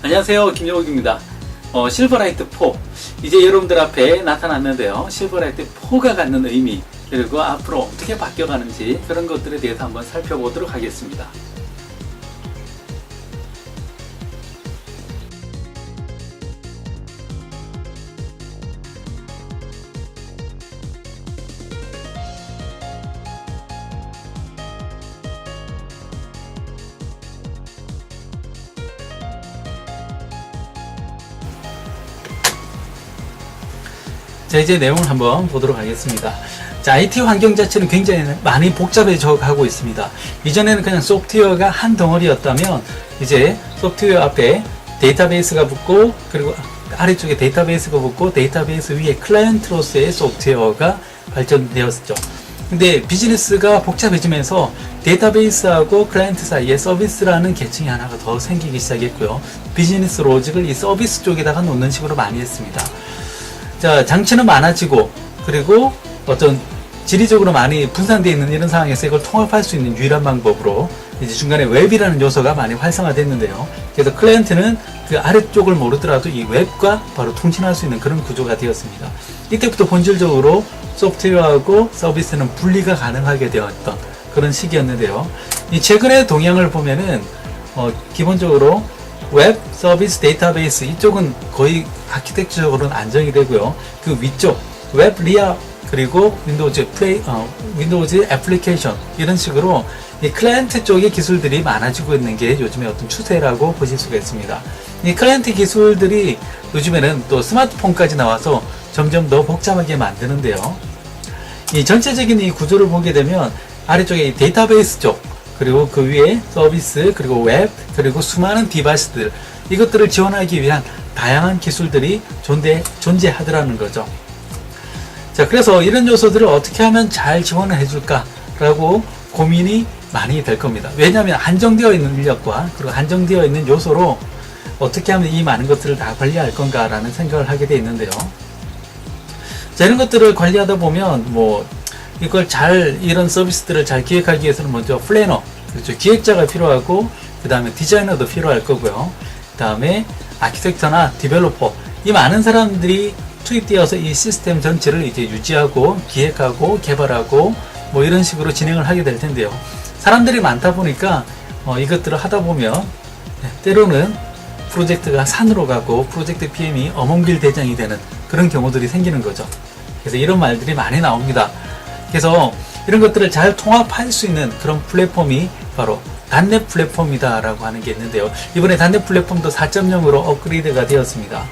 안녕하세요, 김용욱입니다. 실버라이트 4 이제 여러분들 앞에 나타났는데요. 실버라이트 4가 갖는 의미, 그리고 앞으로 어떻게 바뀌어가는지 그런 것들에 대해서 한번 살펴보도록 하겠습니다. 자, 이제 내용을 한번 보도록 하겠습니다. 자, IT 환경 자체는 굉장히 많이 복잡해져 가고 있습니다. 이전에는 그냥 소프트웨어가 한 덩어리였다면 이제 소프트웨어 앞에 데이터베이스가 붙고, 그리고 아래쪽에 데이터베이스가 붙고, 데이터베이스 위에 클라이언트로서의 소프트웨어가 발전되었죠. 근데 비즈니스가 복잡해지면서 데이터베이스하고 클라이언트 사이에 서비스라는 계층이 하나가 더 생기기 시작했고요. 비즈니스 로직을 이 서비스 쪽에다가 놓는 식으로 많이 했습니다. 자, 장치는 많아지고, 그리고 어떤 지리적으로 많이 분산되어 있는 이런 상황에서 이걸 통합할 수 있는 유일한 방법으로 이제 중간에 웹이라는 요소가 많이 활성화됐는데요. 그래서 클라이언트는 그 아래쪽을 모르더라도 이 웹과 바로 통신할 수 있는 그런 구조가 되었습니다. 이때부터 본질적으로 소프트웨어하고 서비스는 분리가 가능하게 되었던 그런 시기였는데요. 이 최근의 동향을 보면은 기본적으로 웹, 서비스, 데이터베이스 이쪽은 거의 아키텍처적으로는 안정이 되고요. 그 위쪽 웹, 리아, 그리고 윈도우즈 애플리케이션 이런 식으로 이 클라이언트 쪽의 기술들이 많아지고 있는 게 요즘의 어떤 추세라고 보실 수가 있습니다. 이 클라이언트 기술들이 요즘에는 또 스마트폰까지 나와서 점점 더 복잡하게 만드는데요. 이 전체적인 이 구조를 보게 되면 아래쪽에 이 데이터베이스 쪽, 그리고 그 위에 서비스, 그리고 웹, 그리고 수많은 디바이스들, 이것들을 지원하기 위한 다양한 기술들이 존재하더라는 거죠. 자, 그래서 이런 요소들을 어떻게 하면 잘 지원을 해줄까라고 고민이 많이 될 겁니다. 왜냐하면 한정되어 있는 인력과 그리고 한정되어 있는 요소로 어떻게 하면 이 많은 것들을 다 관리할 건가라는 생각을 하게 되어 있는데요. 자, 이런 것들을 관리하다 보면 이런 서비스들을 잘 기획하기 위해서는 먼저 플래너, 그렇죠, 기획자가 필요하고, 그 다음에 디자이너도 필요할 거고요. 그 다음에 아키텍처나 디벨로퍼, 이 많은 사람들이 투입되어서 이 시스템 전체를 이제 유지하고, 기획하고, 개발하고, 이런 식으로 진행을 하게 될 텐데요. 사람들이 많다 보니까, 이것들을 하다 보면, 때로는 프로젝트가 산으로 가고, 프로젝트 PM이 어몽길 대장이 되는 그런 경우들이 생기는 거죠. 그래서 이런 말들이 많이 나옵니다. 그래서 이런 것들을 잘 통합할 수 있는 그런 플랫폼이 바로 .NET 플랫폼이다 라고 하는 게 있는데요. 이번에 .NET 플랫폼도 4.0으로 업그레이드가 되었습니다.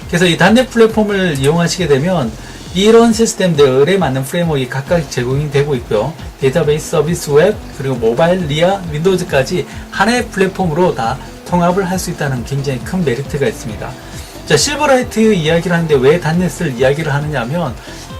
그래서 이 .NET 플랫폼을 이용하시게 되면 이런 시스템들에 맞는 프레임워크가 각각 제공이 되고 있고요. 데이터베이스, 서비스, 웹, 그리고 모바일, 리아, 윈도우즈까지 하나의 플랫폼으로 다 통합을 할 수 있다는 굉장히 큰 메리트가 있습니다. 자, 실버라이트 이야기를 하는데 왜 .NET을 이야기를 하느냐 하면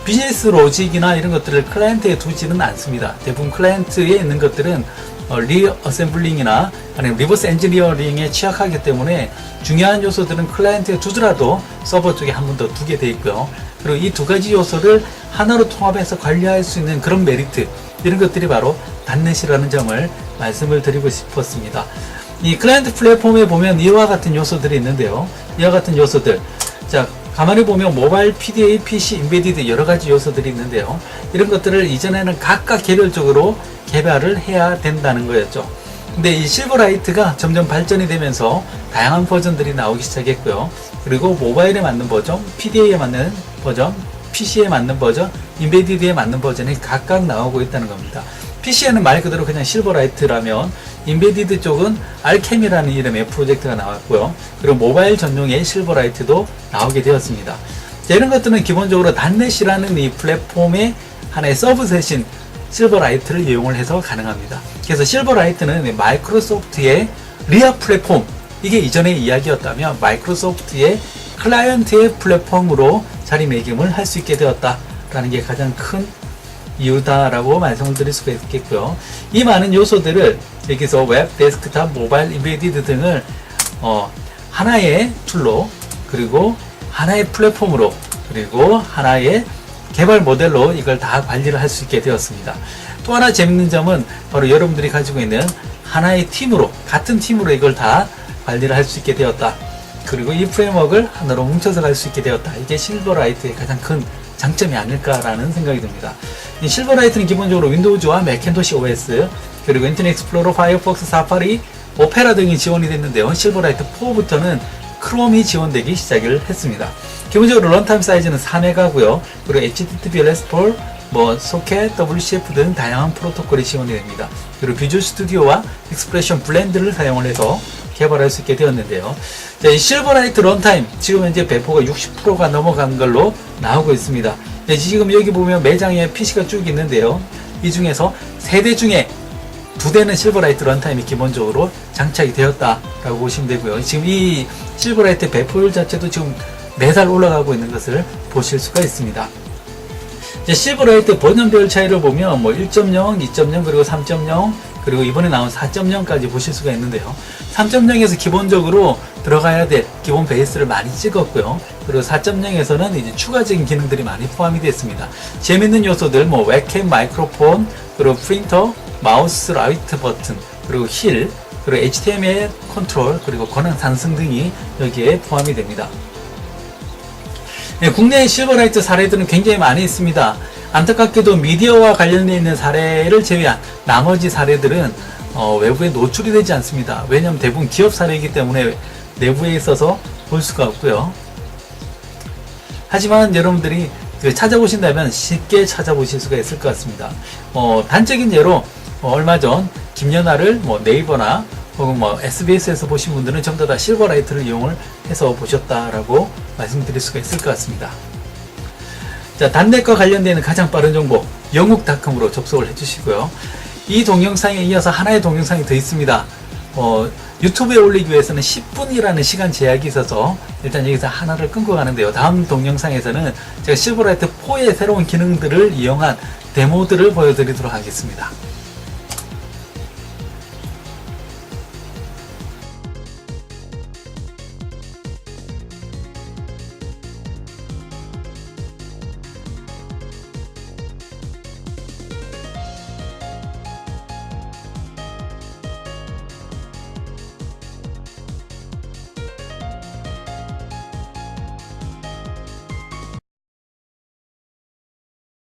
비즈니스 로직이나 이런 것들을 클라이언트에 두지는 않습니다. 대부분 클라이언트에 있는 것들은 리어셈블링이나 아니면 리버스 엔지니어링에 취약하기 때문에 중요한 요소들은 클라이언트에 두더라도 서버 쪽에 한 번 더 두게 되어 있고요. 그리고 이 두 가지 요소를 하나로 통합해서 관리할 수 있는 그런 메리트, 이런 것들이 바로 .NET이라는 점을 말씀을 드리고 싶었습니다. 이 클라이언트 플랫폼에 보면 이와 같은 요소들이 있는데요. 이와 같은 요소들, 자, 가만히 보면 모바일, PDA, PC, 인베디드 여러 가지 요소들이 있는데요. 이런 것들을 이전에는 각각 개별적으로 개발을 해야 된다는 거였죠. 근데 이 실버라이트가 점점 발전이 되면서 다양한 버전들이 나오기 시작했고요. 그리고 모바일에 맞는 버전, PDA에 맞는 버전, PC에 맞는 버전, 인베디드에 맞는 버전이 각각 나오고 있다는 겁니다. PC에는 말 그대로 그냥 실버라이트라면, 인베디드 쪽은 알케미라는 이름의 프로젝트가 나왔고요. 그리고 모바일 전용의 실버라이트도 나오게 되었습니다. 자, 이런 것들은 기본적으로 .NET이라는 이 플랫폼의 하나의 서브셋인 실버라이트를 이용을 해서 가능합니다. 그래서 실버라이트는 마이크로소프트의 리아 플랫폼, 이게 이전의 이야기였다면 마이크로소프트의 클라이언트의 플랫폼으로 자리매김을 할 수 있게 되었다라는 게 가장 큰 이유다라고 말씀을 드릴 수가 있겠고요. 이 많은 요소들을 여기서 웹, 데스크탑, 모바일, 인베디드 등을 하나의 툴로, 그리고 하나의 플랫폼으로, 그리고 하나의 개발 모델로 이걸 다 관리를 할 수 있게 되었습니다. 또 하나 재밌는 점은 바로 여러분들이 가지고 있는 하나의 팀으로, 같은 팀으로 이걸 다 관리를 할 수 있게 되었다. 그리고 이 프레임워크를 하나로 뭉쳐서 갈 수 있게 되었다. 이게 실버라이트의 가장 큰 장점이 아닐까라는 생각이 듭니다. 이 실버라이트는 기본적으로 윈도우즈와 맥킨토시 OS, 그리고 인터넷 익스플로러, 파이어폭스, 사파리, 오페라 등이 지원이 됐는데요. 실버라이트 4부터는 크롬이 지원되기 시작을 했습니다. 기본적으로 런타임 사이즈는 4메가고요. 그리고 HTTP, RESTful, 소켓, WCF 등 다양한 프로토콜이 지원이 됩니다. 그리고 비주얼 스튜디오와 익스프레션 블렌드를 사용을 해서 개발할 수 있게 되었는데요. 자, 이 실버라이트 런타임 지금 현재 배포가 60%가 넘어간 걸로 나오고 있습니다. 네, 지금 여기 보면 매장에 PC가 쭉 있는데요. 이 중에서 3대 중에 2대는 실버라이트 런타임이 기본적으로 장착이 되었다라고 보시면 되고요. 지금 이 실버라이트 배포율 자체도 지금 매달 올라가고 있는 것을 보실 수가 있습니다. 실버라이트 버전별 차이를 보면 1.0, 2.0, 그리고 3.0, 그리고 이번에 나온 4.0까지 보실 수가 있는데요. 3.0에서 기본적으로 들어가야 될 기본 베이스를 많이 찍었고요. 그리고 4.0에서는 이제 추가적인 기능들이 많이 포함이 되어 있습니다. 재밌는 요소들, 웹캠, 마이크로폰, 그리고 프린터, 마우스, 라이트 버튼, 그리고 힐, 그리고 HTML 컨트롤, 그리고 권한 상승 등이 여기에 포함이 됩니다. 네, 국내의 실버라이트 사례들은 굉장히 많이 있습니다. 안타깝게도 미디어와 관련되어 있는 사례를 제외한 나머지 사례들은 외부에 노출이 되지 않습니다. 왜냐하면 대부분 기업 사례이기 때문에 내부에 있어서 볼 수가 없고요. 하지만 여러분들이 찾아보신다면 쉽게 찾아보실 수가 있을 것 같습니다. 단적인 예로 얼마 전 김연아를 네이버나 혹은 SBS에서 보신 분들은 전부 다 실버라이트를 이용을 해서 보셨다라고 말씀드릴 수가 있을 것 같습니다. 자, 단넷과 관련되는 가장 빠른 정보 영욱닷컴으로 접속을 해주시고요. 이 동영상에 이어서 하나의 동영상이 더 있습니다. 유튜브에 올리기 위해서는 10분이라는 시간 제약이 있어서 일단 여기서 하나를 끊고 가는데요. 다음 동영상에서는 제가 실버라이트 4의 새로운 기능들을 이용한 데모들을 보여드리도록 하겠습니다.